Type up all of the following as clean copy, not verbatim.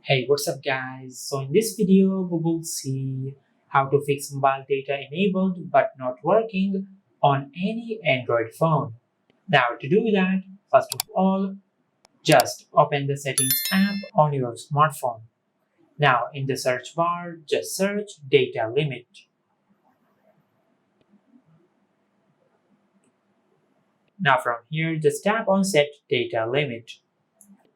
Hey, what's up guys? So in this video, we will see how to fix mobile data enabled but not working on any Android phone. Now to do that, first of all, just open the settings app on your smartphone. Now in the search bar, just search data limit. Now from here, just tap on set data limit.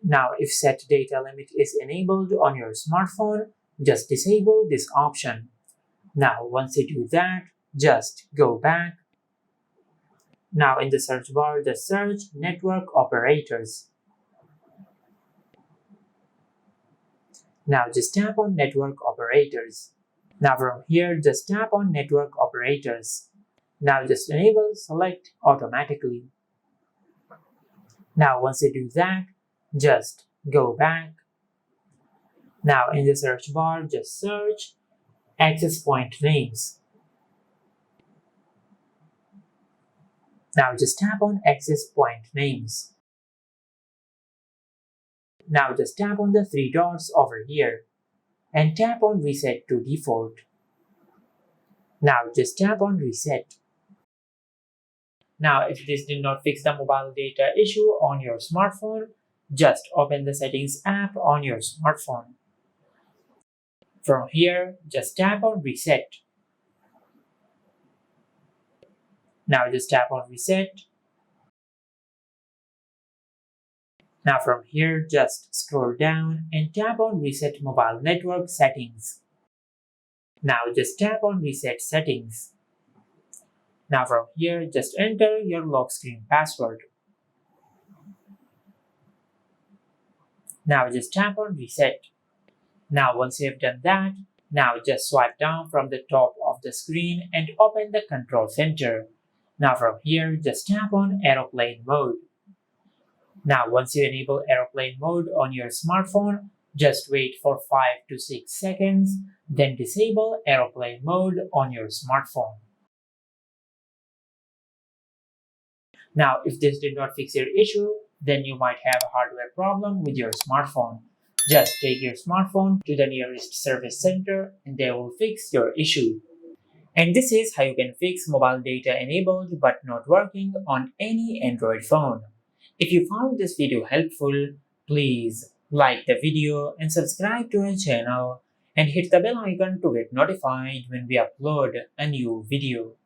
Now if set data limit is enabled on your smartphone, just disable this option. Now, once you do that, just go back. Now, in the search bar, just search network operators. Now, just tap on network operators. Now, from here, just tap on network operators. Now, just enable select automatically. Now, once you do that, just go back. Now, in the search bar, just search access point names. Now, just tap on access point names. Now just tap on the three dots over here and tap on reset to default. Now just tap on reset. Now if this did not fix the mobile data issue on your smartphone, just open the settings app on your smartphone. From here, just tap on reset. Now just tap on reset. Now from here, just scroll down and tap on reset mobile network settings. Now just tap on reset settings. Now from here, just enter your lock screen password. Now just tap on reset. Now once you have done that, now just swipe down from the top of the screen and open the control center. Now from here, just tap on aeroplane mode. Now once you enable aeroplane mode on your smartphone, just wait for 5 to 6 seconds, then disable aeroplane mode on your smartphone. Now if this did not fix your issue, then you might have a hardware problem with your smartphone. Just take your smartphone to the nearest service center and they will fix your issue. And this is how you can fix mobile data enabled but not working on any Android phone. If you found this video helpful, please like the video and subscribe to our channel and hit the bell icon to get notified when we upload a new video.